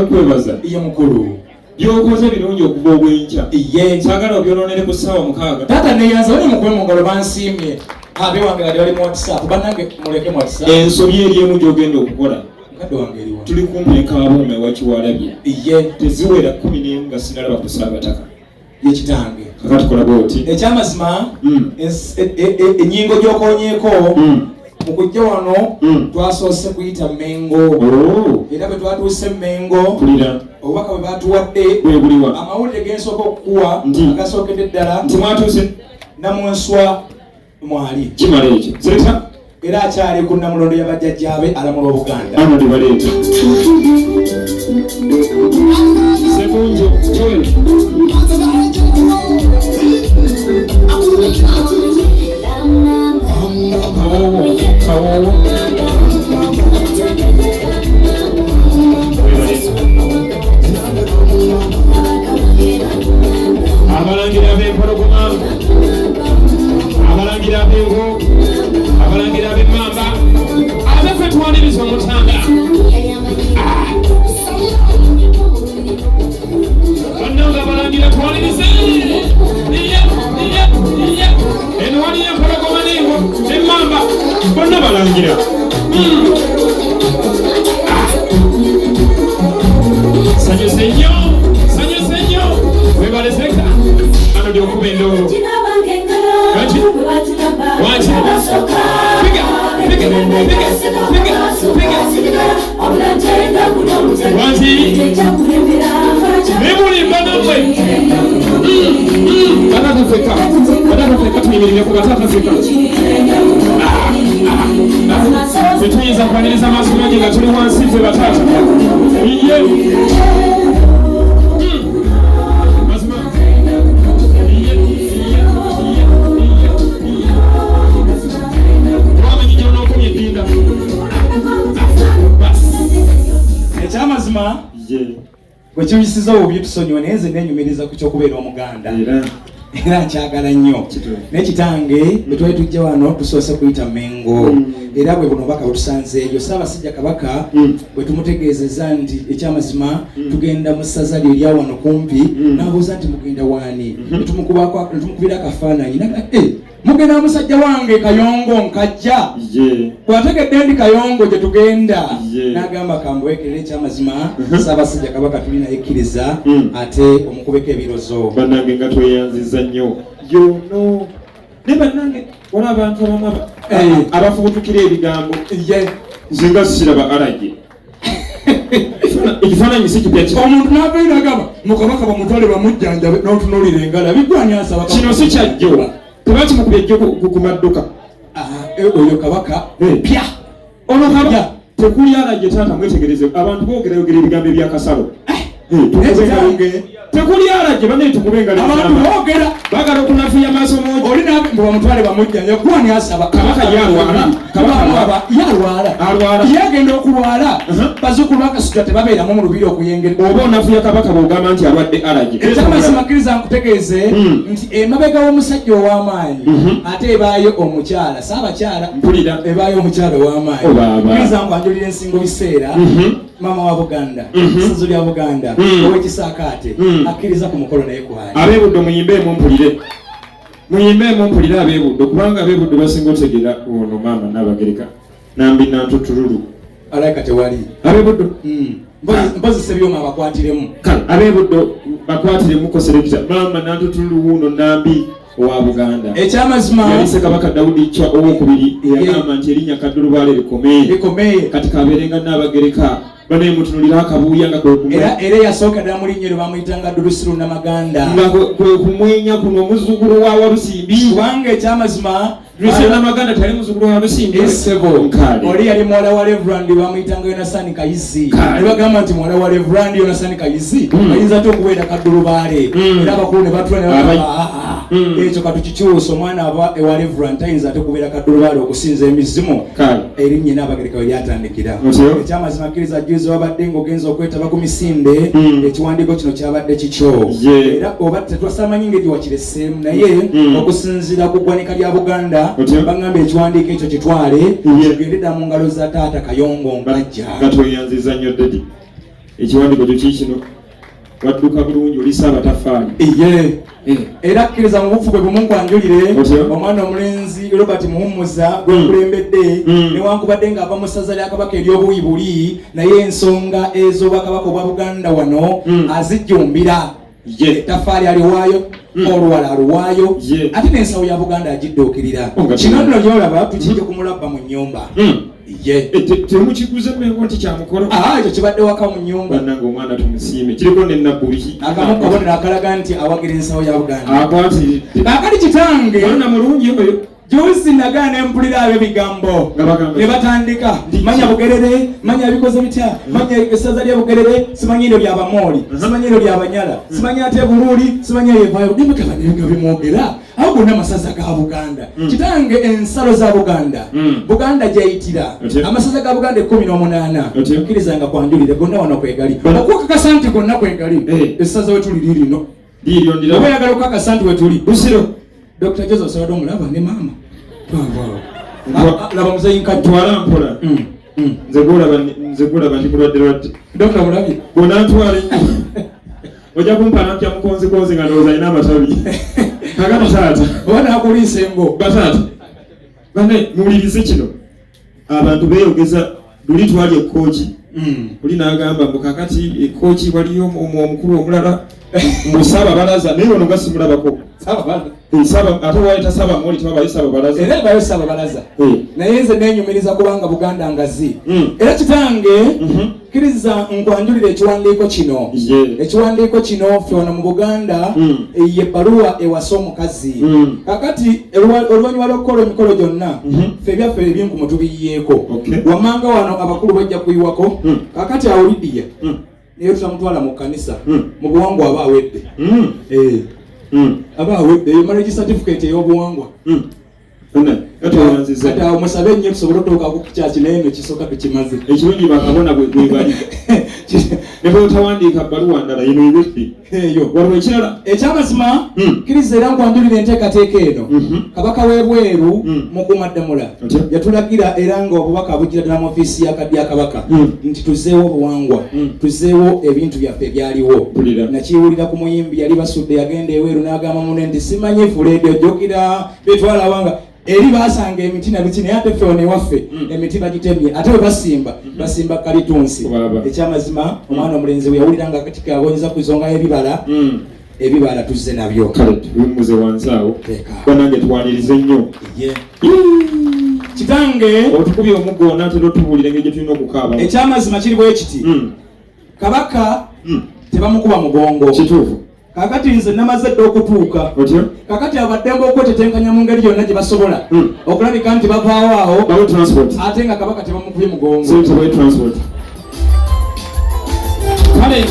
kwebaza iye mukulu byokoze birungi okuva obwenkya iye sagala obyononere ku ssaawa 6 tata neyanza oli mukwe mu ngalo bansiimye abe wange ali wali mu WhatsApp banange muleke mu WhatsApp ensobi eri emu gyogenda okukola kadde wange eriwa tuli kumpi ne Kabuume wakiwalabye iye teziwera 11 nga sinalaba ku Ssaabataka ye kitange kakati kola bwoti ekyamazima ennyingo gy'okoonyeeko mukujja wano twasoose kuyita Mengo era bwe twatuuse Mengo obubaka bwe batuwadde amawulire gensooka okukuwa agasookedde ddala nti mwatuuse Namunswa mwali kimala ekyo sereta era akyali ku Namulondo y'abajjajjaabe alamula Obuganda ano tebaleeta sebunjo abalangira b'empologoma abalangira b'engo abalangira b'emmamba abefe tuwaniriza omutanda bannanga abalangira tuwanirize eno wali empologoma n'engo n'emmamba bonna balangira sanyuse nnyo webaleseka ano lyokuba endoolo waki nemulimba namwe batatafeka tuyimirire ku batatafeka tetuyinza kwaniriza amaaso mangi nga tuli wansi ffe bataata ekyamazima bwe kiyisiza obubi tusonyiwa naye nze nenyumiriza ku kyokubeera Omuganda era nkyagala nnyo n'ekitange bwe twali tujja wano tusoose kuyita Mengo era bwe buno obubaka butusanzeeyo Ssaabasajja Kabaka bwe tumutegeezeza nti ekyamazima tugenda mu ssaza lye erya wano kumpi n'abuuza nti mugenda waani netumukubira akafaananyi mugenda musajja wange Kayongo nkajja bwategedde ndi Kayongo gye tugenda n'agamba kambwekerera ekyamazima Ssaabasajja Kabaka tuli naye kkiriza ate omukubeko ebirozo bannange nga tweyanziza nnyo yono ne bannange wala abantu abamu abafubutukira ebigambo nze nga sikiraba alage ekifaananyi si kipya omuntu n'avaira agamba mukabaka bamutwale bamujjanjabe n'otunuulira engala bigwanyasaba kino si kyajjo tebaki mukubya ejjo ku madduka oyo kabaka pya ono kabaka tekuli alage taata mwetegereze abantu boogeraogera ebigambo ebyakasalo tekuli alage banaye tukubenga abantu boogera bagala okunafuya maaso moja oli nabe mbu bamutwale bamujjanja kwani asaba kabaka yalwala yagenda okulwala bazukulu bakasujja tebabeeramu mu lubiri okuyengera oba onafuya kabaka bwogamba nti alwadde alage ekyamazima kkiriza nkutegeeze nti emabega w'omusajja ow'amaanyi ate ebaayo omukyala saabakyala mpulira ebaayo omukyala ow'amaanyi kkiriza nkwanjulira ensingo biseera mama wa Buganda ssazo lya Buganda ow'ekisaakaate akkiriza ku mukolo naye kwali abeebudde muyimbeemu mpulire abeebudde kubanga abeebudde basinga otegera ono maama n'abagereka nambi nantutululu alayika tewali abeebudde mpozesa ebyoma abakwatiremu kale abeebudde bakwatiremu koserekita maama nantutululu wuuno nambi owa Buganda ekyamazima yalise kabaka Dawudi chwa owokubiri eyagamba nti erinnya Kaddulubaale likomeye kati kabeerenga n'abagereka bane mutunulira akabuya nga kwekumwenya era yasooka ddala mu linnya lye bamuyitanga Durusiru Namaganda nga kwekumwenya kuno omuzukulu wa Walusimbi kubanga ekyamazima Durusiru Namaganda tali muzukulu wa Walusimbi oli yali muwala wa Reverand bamuyitanga Yonasani Kayizi ne bagamba nti muwala wa Reverand Yonasani Kayizi ayinza ate okubeera Kaddulubaale era abakulu ne batula ne bagamba ekyo katukikyusa omwana aba ewa Reverand tayinza ate okubeera Kaddulubaale okusinza emizimu erinnya n'abagereka we lyatandikira ekyamazima kkiriza juzi wabadde ng'ogenza okwetaba ku misinde ekiwandiiko kino kyabadde kikyo era oba tetwasamanyi ngeri wakireseemu naye okusinziira ku ggwanika lya Buganda bagamba ekiwandiiko ekyo kitwale kigende dda mu ngalo za taata Kayongo ngajja nga tweyanziza nnyo ddedi ekiwandiiko kyo kikino wadduka bulungi oli Ssaabatafaali era akkiriza mu bufu bwe bumukwanjulire omwana omulenzi Robert Muhumuza gwekulembedde newankubadde ng'ava mu ssaza lya Kabaka ery'obuwi buli naye ensonga ez'obwakabaka obwa Buganda wano azijjumbira Tafaali aliwaayo olwala aluwaayo ate n'ensawo ya Buganda agiddookirira kino nno gyolaba tukijja kumulabba mu nnyumba temukiguze mmengo nti kyamukola ekyo kibadde waka mu nnyumba bannange omwana tumusiime kiriko nenabbu biki agamu kabonero akalaga nti awagira ensawo ya Buganda akwatiridde kaakati kitange mwana mulungi oyo Josi nagana ne mpulira abebigambo ne batandika manya Bugerere manya bikoze bitya manya essaza lya Bugerere simanyi ndo lya Bamoli simanyi ndo lya Banyala simanyi ate Bululi simanyi yevayo ndimukabanga bimwogera aho gonna masaza ga Buganda kitange ensalo za Buganda Buganda jayitira amasaza ga Buganda 18 okirizanga kwanjulire gonna wano kwegali okukakasa nti gonna kwegali essaza wetuli lirino liryo ndira oyagala okukakasa nti wetuli Busiro Dr. Joseph Sawado mulaba ne mama. Laba muzayi nkatwala mpola. Nze gula bandi kulwadde lwadde. Dr. Mulabi. Gona ntwale. Ojja kumpana mpya mukonzi nga ndowooza alina amatabi. Kagano taata. Obana akulisa engo. Bataata. Bane muwulirize kino. Abantu beeyogeza luli twali ekkooki. Oli n'agamba mbu kakati ekkooki waliyo omukulu omulala mu Ssaababalaza naye ono nga simulabako. Saba ate waita saba moli taba saba balaza era bayo saba balaza naye nze nenyumiriza kubanga Buganda ngazi era kitange kiriza nkwanjulire ekiwandiiko kino ekiwandiiko kino fyona mu Buganda ye baluwa ewasa omukazi kakati oluvannyuma lw'okukola emikolo gyonna ffe byaffe ebinku mutubiyiyeeko wamanga wano abakulu bajja kuyiwako kakati awuliddiya naye tutamutwala mu kkanisa mu buwangwa aba awedde abawedde marriage certificate ey'obuwangwa kati awo musabe nnyo tusobole otuukaku ku kyaki naye no kisooka tukimaze ekirungi bakabona bwe bali ne bw'otawandiika bbaluwa ndala yino ibedde eyo waliwo ekirala ekyamazima kiriza era nkwanjulira enteekateeka eno kabaka w'ebweru mukuumaddamula yatulagira era ng'obubaka bugira ddala mu ofiisi ya kabaka nti tuzeewo obuwangwa tuzeewo ebintu byaffe ebyaliwo nakiwulira ku muyimbi yali basudde yagenda eweeru n'agamba munne nti simanyi fuleedi ojjukira byetwalabanga eri basanga emiti nabiki naye ate ffe ewaffe emiti bagitemye ate we basimba kalitunsi ekyamazima omwana omulenzi bwe yawulira nga kati kawonyeza kuzonga ebibala tuzze nabyo kale tumuze wanzaawo banange tuwanirize nnyo kitange otukubye omuggo onatera otubuulira engeri gye tulina okukaaba ekyamazima kiri bwe kiti kabaka tebamukuba mugongo kituufu kakati nze namaze dde okutuuka kakati abaddembe okwetetenkanya mu ngeri yonna gye basobola okulabika nti bavaawo awo ate nga kabaka tebamukubye mugongo